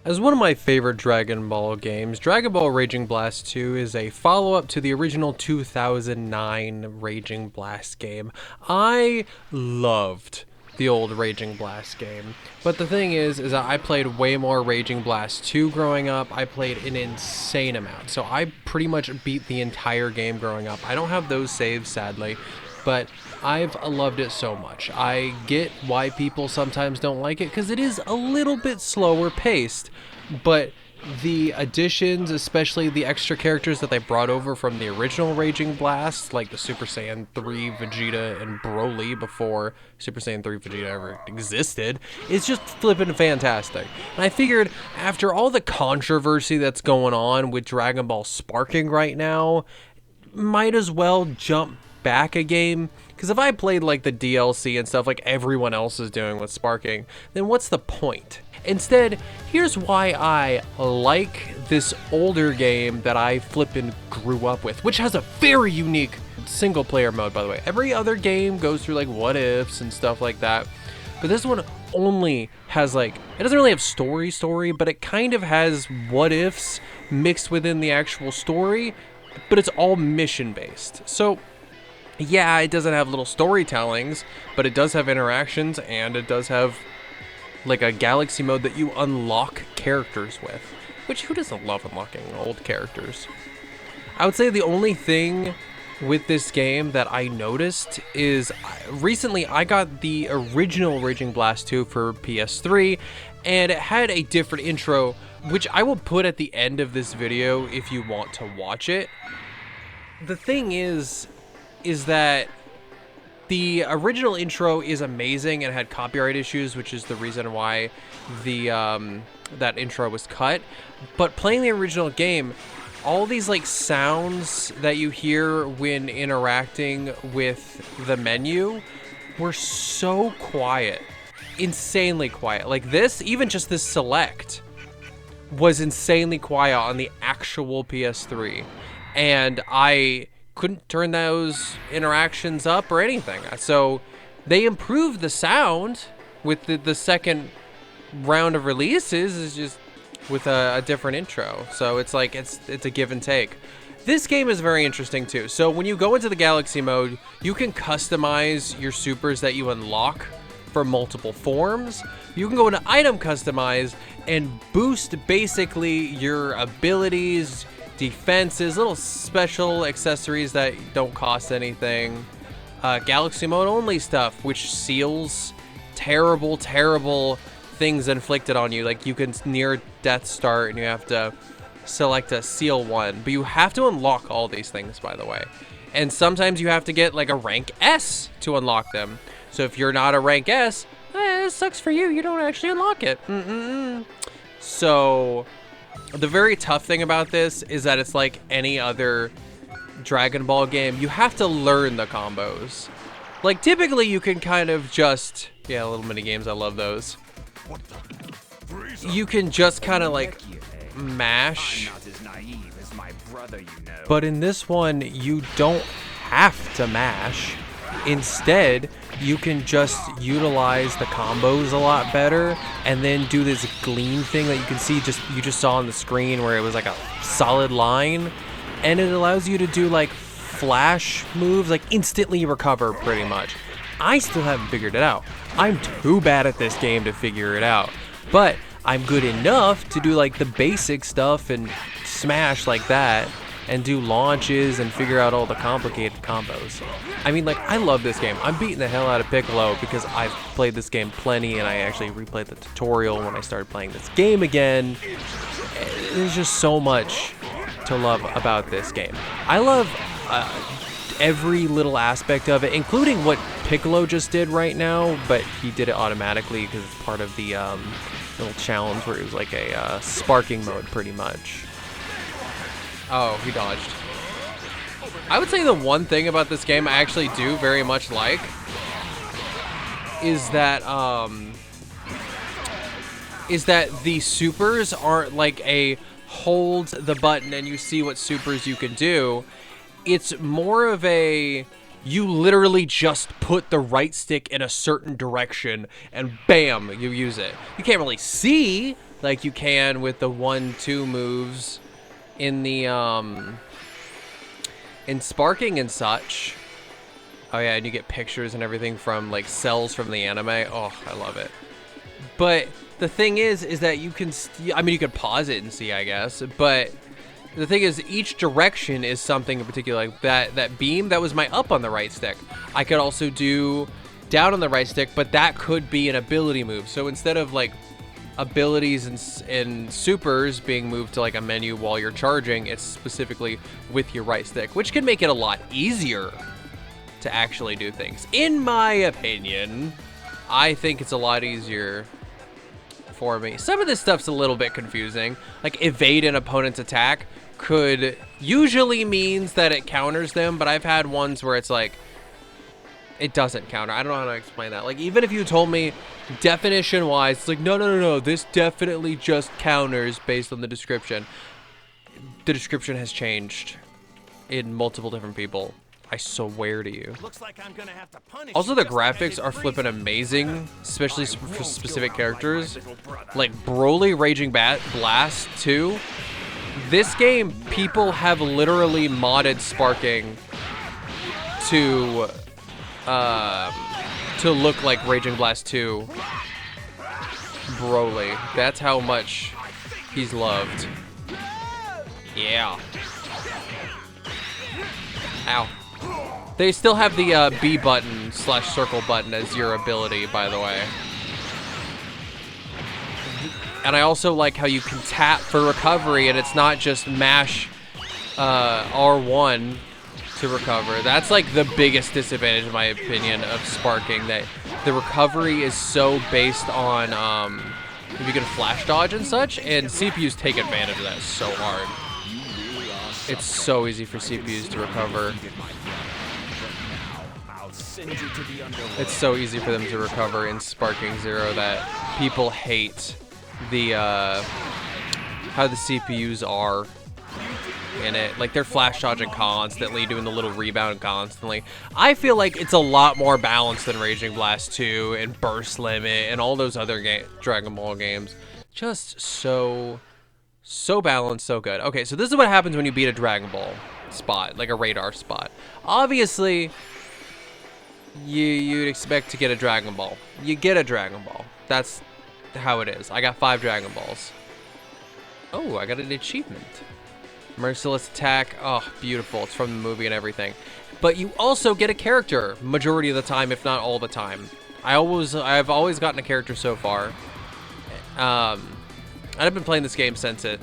As one of my favorite Dragon Ball games, Dragon Ball Raging Blast 2 is a follow-up to the original 2009 Raging Blast game. I loved the old Raging Blast game, but the thing is that I played way more Raging Blast 2 growing up. I played an insane amount, so I pretty much beat the entire game growing up. I don't have those saves, sadly, but I've loved it so much. I get why people sometimes don't like it because it is a little bit slower paced, but the additions, especially the extra characters that they brought over from the original Raging Blast, like the Super Saiyan 3 Vegeta and Broly before Super Saiyan 3 Vegeta ever existed, is just flippin' fantastic. And I figured after all the controversy that's going on with Dragon Ball Sparking right now, might as well jump back a game, because if I played like the DLC and stuff like everyone else is doing with Sparking, then what's the point? Instead, here's why I like this older game that I flippin' grew up with, which has a very unique single player mode, by the way. Every other game goes through like what ifs and stuff like that, but this one only has like, it doesn't really have story, but it kind of has what ifs mixed within the actual story, but it's all mission based. So yeah, it doesn't have little storytellings, but it does have interactions, and it does have like a galaxy mode that you unlock characters with, which who doesn't love unlocking old characters? I would say the only thing with this game that I noticed is recently I got the original Raging Blast 2 for PS3, and it had a different intro, which I will put at the end of this video if you want to watch it. The thing is that the original intro is amazing and had copyright issues, which is the reason why the that intro was cut. But playing the original game, all these like sounds that you hear when interacting with the menu were so quiet, insanely quiet. Like this, even just this select was insanely quiet on the actual PS3, and I couldn't turn those interactions up or anything. So they improved the sound with the second round of releases, is just with a different intro. So it's like it's a give and take. This game is very interesting too. So when you go into the galaxy mode, you can customize your supers that you unlock for multiple forms. You can go into item customize and boost basically your abilities, defenses, little special accessories that don't cost anything, galaxy mode only stuff, which seals terrible things inflicted on you. Like you can near death start and you have to select a seal one, but you have to unlock all these things, by the way, and sometimes you have to get like a rank S to unlock them. So if you're not a rank S, it sucks for you, you don't actually unlock it. So the very tough thing about this is that it's like any other Dragon Ball game. You have to learn the combos. Like typically you can kind of just, yeah, little mini games, I love those. You can just kind of like mash, but in this one you don't have to mash. Instead, you can just utilize the combos a lot better, and then do this gleam thing that you can see, you just saw on the screen, where it was like a solid line, and it allows you to do like flash moves, like instantly recover pretty much. I still haven't figured it out. I'm too bad at this game to figure it out, but I'm good enough to do like the basic stuff and smash like that, and do launches and figure out all the complicated combos. I mean, like, I love this game. I'm beating the hell out of Piccolo because I've played this game plenty, and I actually replayed the tutorial when I started playing this game again. There's just so much to love about this game. I love every little aspect of it, including what Piccolo just did right now, but he did it automatically because it's part of the little challenge where it was like a sparking mode pretty much. Oh, he dodged. I would say the one thing about this game I actually do very much like is that the supers aren't like a hold the button and you see what supers you can do. It's more of a, you literally just put the right stick in a certain direction and bam, you use it. You can't really see like you can with the 1-2 moves in the in Sparking and such. Oh yeah, and you get pictures and everything from like cells from the anime. Oh, I love it. But the thing is that you can, I mean, you could pause it and see, I guess, but the thing is, each direction is something in particular. Like that beam, that was my up on the right stick. I could also do down on the right stick, but that could be an ability move. So instead of like abilities and supers being moved to like a menu while you're charging, it's specifically with your right stick, which can make it a lot easier to actually do things. In my opinion, I think it's a lot easier for me. Some of this stuff's a little bit confusing. Like evade an opponent's attack could usually means that it counters them, but I've had ones where it's like it doesn't counter. I don't know how to explain that. Like even if you told me definition wise, it's like no, this definitely just counters based on the description. The description has changed in multiple different people. I swear to you. Looks like I'm gonna have to punish also, the graphics are flipping amazing, especially for specific characters. Like Broly Raging Blast 2. This game, people have literally modded Sparking to look like Raging Blast 2 Broly. That's how much he's loved. Yeah. Ow. They still have the B button / circle button as your ability, by the way. And I also like how you can tap for recovery, and it's not just mash R1 to recover. That's like the biggest disadvantage, in my opinion, of Sparking, that the recovery is so based on if you can flash dodge and such, and CPUs take advantage of that so hard. It's so easy for CPUs to recover. It's so easy for them to recover in Sparking Zero that people hate the how the CPUs are in it. Like they're flash dodging constantly, doing the little rebound constantly. I feel like it's a lot more balanced than Raging Blast 2 and Burst Limit and all those other Dragon Ball games. Just so balanced, so good. Okay, so this is what happens when you beat a Dragon Ball spot, like a radar spot. Obviously, you'd expect to get a Dragon Ball. You get a Dragon Ball. That's how it is. I got 5 Dragon Balls. Oh, I got an achievement. Merciless attack. Oh, beautiful. It's from the movie and everything. But you also get a character majority of the time, if not all the time. I've always gotten a character so far. And I've been playing this game since it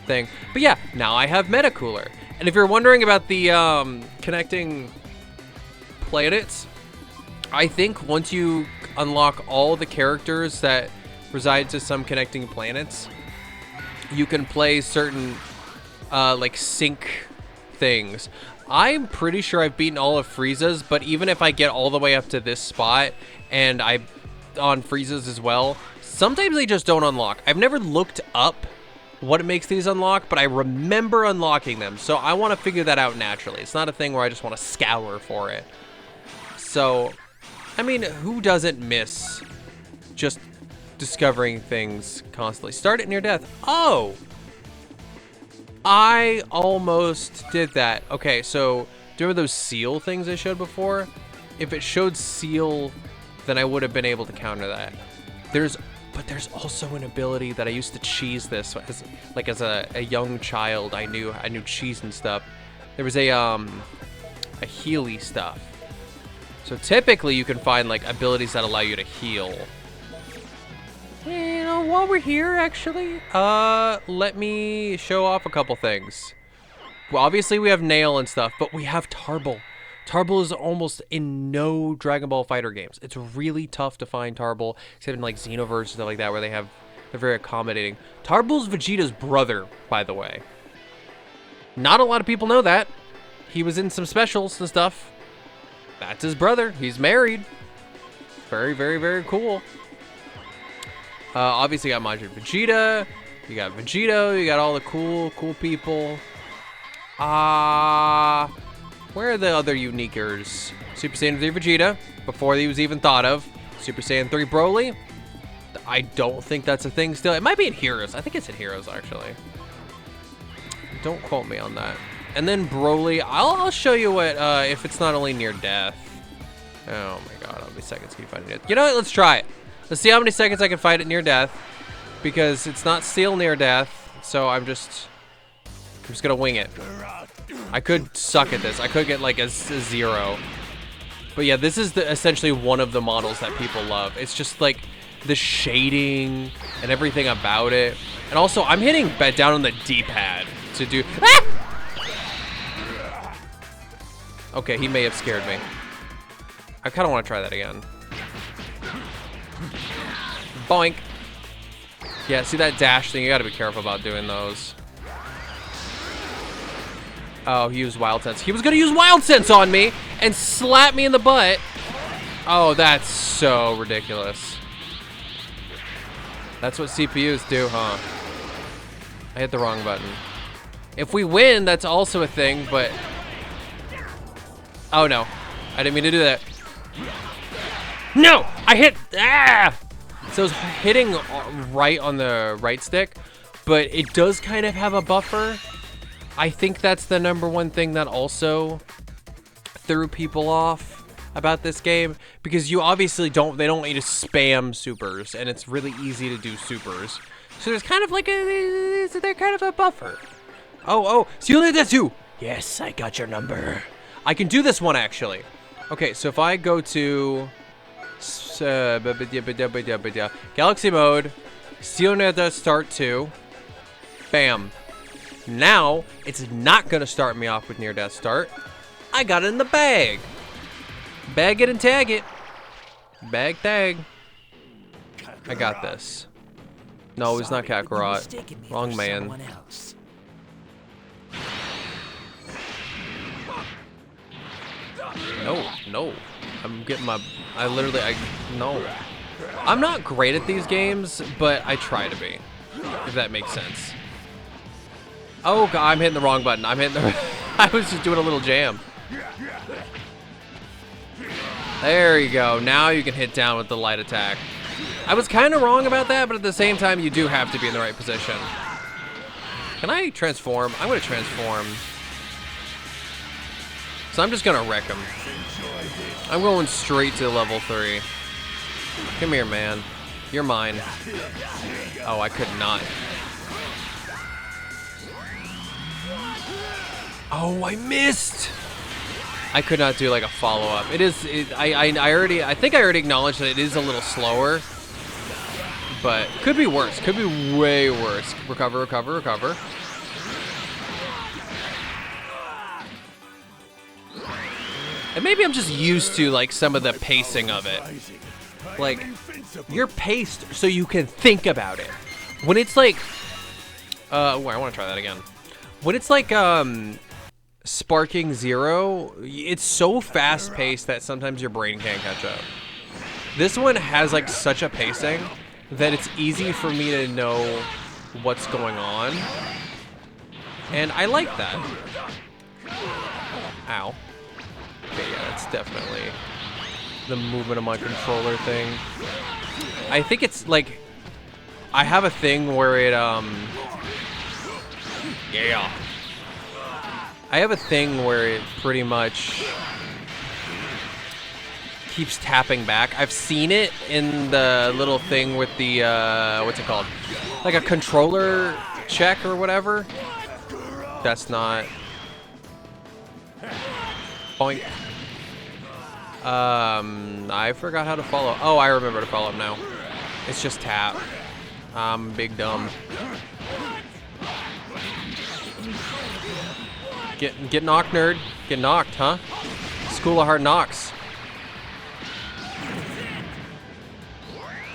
thing. But yeah, now I have Metacooler. And if you're wondering about the connecting planets, I think once you unlock all the characters that reside to some connecting planets, you can play certain like sync things. I'm pretty sure I've beaten all of Frieza's, but even if I get all the way up to this spot and I on Frieza's as well, sometimes they just don't unlock. I've never looked up what makes these unlock, but I remember unlocking them, so I want to figure that out naturally. It's not a thing where I just want to scour for it. So, I mean, who doesn't miss just discovering things constantly? Start at near death. Oh! I almost did that. Okay, so do you remember those seal things I showed before? If it showed seal, then I would have been able to counter that. But there's also an ability that I used to cheese this as a young child. I knew cheese and stuff. There was a Healy stuff. So typically you can find like abilities that allow you to heal. You know, while we're here, actually, let me show off a couple things. Well, obviously we have Nail and stuff, but we have Tarble. Tarble is almost in no Dragon Ball Fighter games. It's really tough to find Tarble, except in like Xenoverse and stuff like that, where they're very accommodating. Tarble's Vegeta's brother, by the way. Not a lot of people know that. He was in some specials and stuff. That's his brother. He's married. Very, very, very cool. Obviously, you got Majin Vegeta. You got Vegito. You got all the cool people. Where are the other uniquers? Super Saiyan 3 Vegeta, before he was even thought of. Super Saiyan 3 Broly. I don't think that's a thing still. It might be in Heroes. I think it's in Heroes, actually. Don't quote me on that. And then Broly, I'll show you what, if it's not only near death. Oh my god, how many seconds can you fight it? You know what, let's try it. Let's see how many seconds I can fight it near death. Because it's not steel near death, so I'm just gonna wing it. I could suck at this. I could get like a 0. But yeah, this is essentially one of the models that people love. It's just like the shading and everything about it. And also, I'm hitting down on the D-pad to do... Ah! Okay, he may have scared me. I kind of want to try that again. Boink. Yeah, see that dash thing? You gotta be careful about doing those. Oh, he used Wild Sense. He was gonna use Wild Sense on me and slap me in the butt. Oh, that's so ridiculous. That's what CPUs do, huh? I hit the wrong button. If we win, that's also a thing, but... Oh, no. I didn't mean to do that. No! I hit... Ah! So it's hitting right on the right stick, but it does kind of have a buffer. I think that's the #1 thing that also threw people off about this game, because you obviously they don't want you to spam supers, and it's really easy to do supers. So there's kind of like they're kind of a buffer. Oh, so you only did that too? Yes, I got your number. I can do this one actually. Okay, so if I go to Galaxy mode, Sioneta start 2, bam. Now, it's not gonna start me off with near death start. I got it in the bag. Bag it and tag it. Bag tag. I got this. No, it's not Kakarot. Wrong man. No. I'm getting my, no. I'm not great at these games, but I try to be, if that makes sense. Oh god, I'm hitting the wrong button. I was just doing a little jam. There you go. Now you can hit down with the light attack. I was kind of wrong about that, but at the same time, you do have to be in the right position. Can I transform? I'm going to transform. So I'm just going to wreck him. I'm going straight to level 3. Come here, man. You're mine. Oh, I could not. Oh, I missed! I could not do like a follow-up. I think I already acknowledged that it is a little slower, but could be worse. Could be way worse. Recover. And maybe I'm just used to like some of the pacing of it. Like, you're paced so you can think about it. When it's like, I want to try that again. When it's like, Sparking Zero, it's so fast-paced that sometimes your brain can't catch up. This one has like such a pacing that it's easy for me to know what's going on, and I like that. Ow. Okay, yeah, that's definitely the movement of my controller thing. I think it's like, I have a thing where it, yeah. I have a thing where it pretty much keeps tapping back. I've seen it in the little thing with the, what's it called? Like a controller check or whatever. That's not... Boink. I forgot how to follow. Oh, I remember to follow him now. It's just tap. I'm big dumb. Get knocked, nerd. Get knocked, huh? School of Hard Knocks.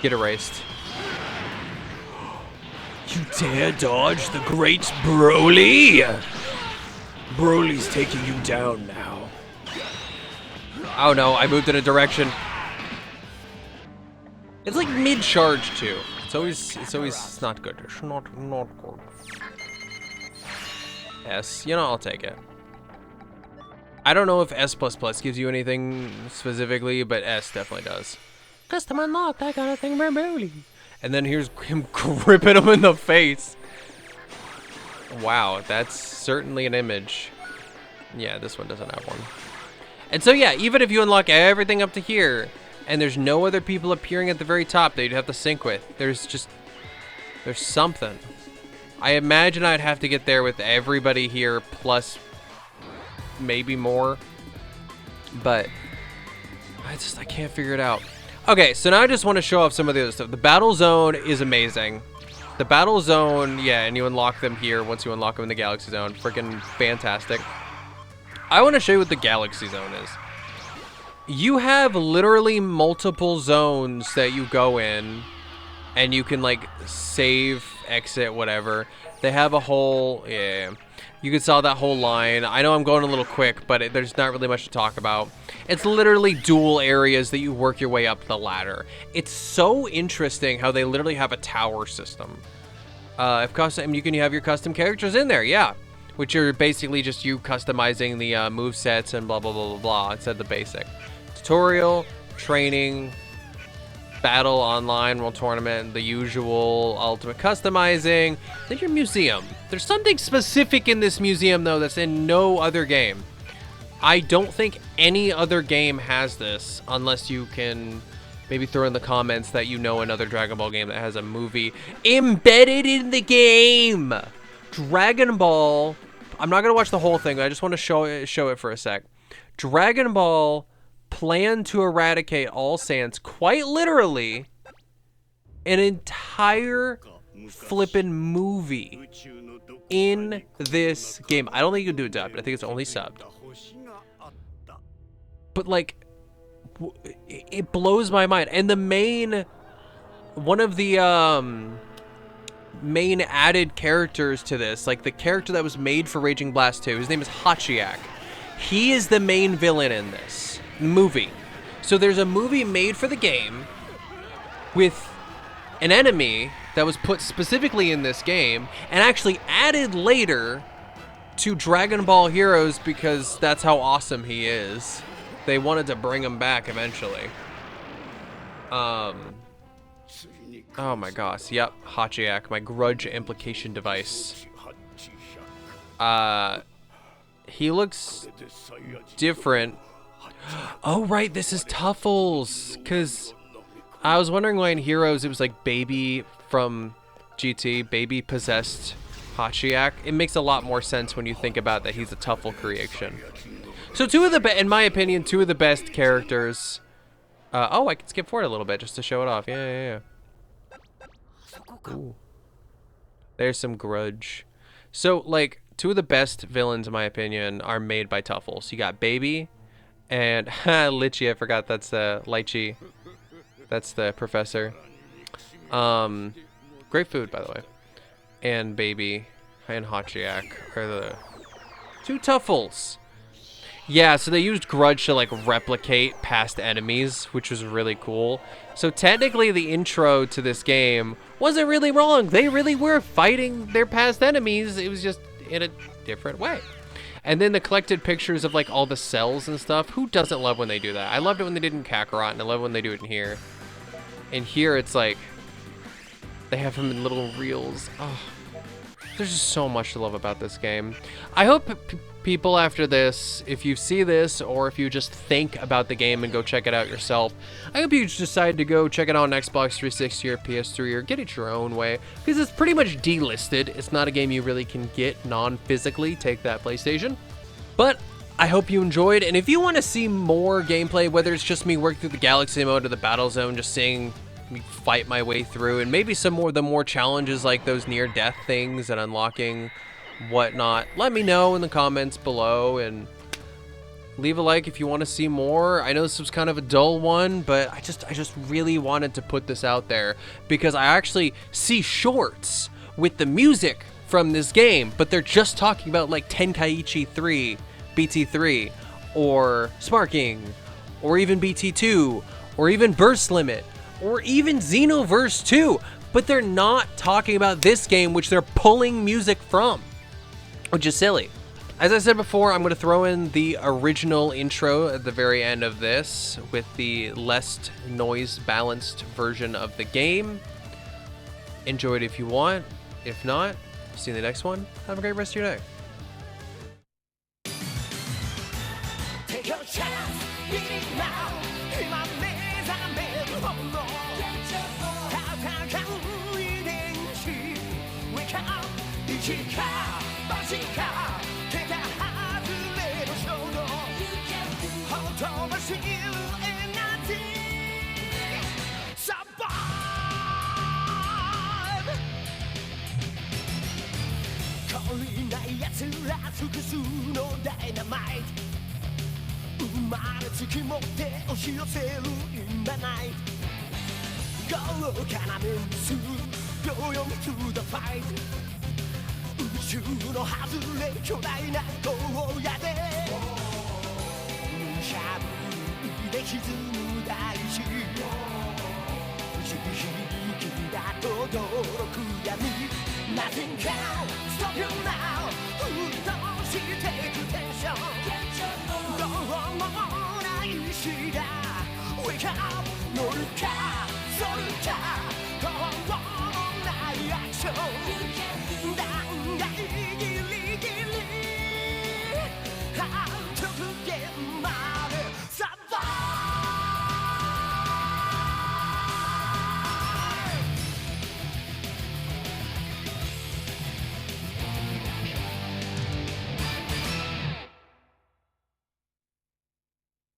Get erased. You dare dodge the great Broly? Broly's taking you down now. Oh no, I moved in a direction. It's like mid-charge too. It's not good. It's not good. S, you know, I'll take it. I don't know if S++ gives you anything specifically, but S definitely does. Custom unlocked, I got a thing for Broly. And then here's him gripping him in the face. Wow, that's certainly an image. Yeah, this one doesn't have one. And so yeah, even if you unlock everything up to here, and there's no other people appearing at the very top that you'd have to sync with, there's something. I imagine I'd have to get there with everybody here, plus maybe more. But I can't figure it out. Okay, so now I just want to show off some of the other stuff. The battle zone is amazing. The battle zone, yeah, and you unlock them here once you unlock them in the galaxy zone. Freaking fantastic. I want to show you what the galaxy zone is. You have literally multiple zones that you go in, and you can like save, exit, whatever. They have a whole, yeah, you can saw that whole line. I know I'm going a little quick, but there's not really much to talk about. It's literally dual areas that you work your way up the ladder. It's so interesting how they literally have a tower system. If custom, you can have your custom characters in there, yeah. Which are basically just you customizing the movesets and blah, blah, blah, blah, blah, instead of the basic. Tutorial, training, battle, online, world tournament, the usual ultimate customizing. Then your museum. There's something specific in this museum, though, that's in no other game. I don't think any other game has this, unless you can maybe throw in the comments that you know another Dragon Ball game that has a movie embedded in the game. Dragon Ball, I'm not going to watch the whole thing, I just want to show it for a sec. Dragon Ball planned to eradicate all Saiyans, quite literally, an entire flippin' movie in this game. I don't think you can do it dubbed, I think it's only subbed. But like, it blows my mind. And the one of the main added characters to this, like the character that was made for Raging Blast 2, his name is Hachiyak. He is the main villain in this movie. So there's a movie made for the game with an enemy that was put specifically in this game and actually added later to Dragon Ball Heroes because that's how awesome he is. They wanted to bring him back eventually. Oh my gosh, yep, Hachiyak, my grudge implication device. He looks different. Oh right, this is Tuffles, because I was wondering why in Heroes it was like Baby from GT, Baby possessed Hachiyak. It makes a lot more sense when you think about that he's a Tuffle creation. So in my opinion, two of the best characters. Oh, I can skip forward a little bit just to show it off. Yeah. Ooh. There's some grudge. So, like, two of the best villains, in my opinion, are made by Tuffles. You got Baby and Litchi. I forgot that's Lychee. That's the professor. Great food, by the way. And Baby and Hachiyak are the two Tuffles. Yeah, so they used grudge to like replicate past enemies, which was really cool. So technically the intro to this game wasn't really wrong. They really were fighting their past enemies. It was just in a different way. And then the collected pictures of like all the cells and stuff. Who doesn't love when they do that? I loved it when they did it in Kakarot, and I love when they do it in here. And here it's like they have them in little reels. Oh, there's just so much to love about this game. I hope people after this, if you see this or if you just think about the game and go check it out yourself, I hope you decide to go check it out on Xbox 360 or PS3 or get it your own way, because it's pretty much delisted. It's not a game you really can get non-physically. Take that, PlayStation. But I hope you enjoyed, and if you want to see more gameplay, whether it's just me working through the Galaxy mode or the Battle Zone, just seeing me fight my way through, and maybe some more the more challenges like those near-death things and unlocking whatnot, let me know in the comments below, and leave a like if you want to see more. I know this was kind of a dull one, but I just really wanted to put this out there because I actually see shorts with the music from this game, but they're just talking about like Tenkaichi 3, BT3, or Sparking, or even BT2, or even Burst Limit, or even Xenoverse 2, but they're not talking about this game, which they're pulling music from, which is silly. As I said before, I'm going to throw in the original intro at the very end of this with the less noise balanced version of the game. Enjoy it if you want. If not, see you in the next one. Have a great rest of your day. Take your chance, beat it now. 今目覚めるもの戦う遺伝子 Wake up 一か八か桁外れの衝動ほとばしるエナジーサバイブ懲りない奴ら複数のダイナマイト生まれつき持って押し寄せる今ない豪華なメンツ秒読み to the fight 宇宙の外れ巨大な荒野でむしゃぶりで歪む大地地響きだと驚く闇 Nothing can stop you now 沸騰してくテンションどうもない石が Wake up 乗るか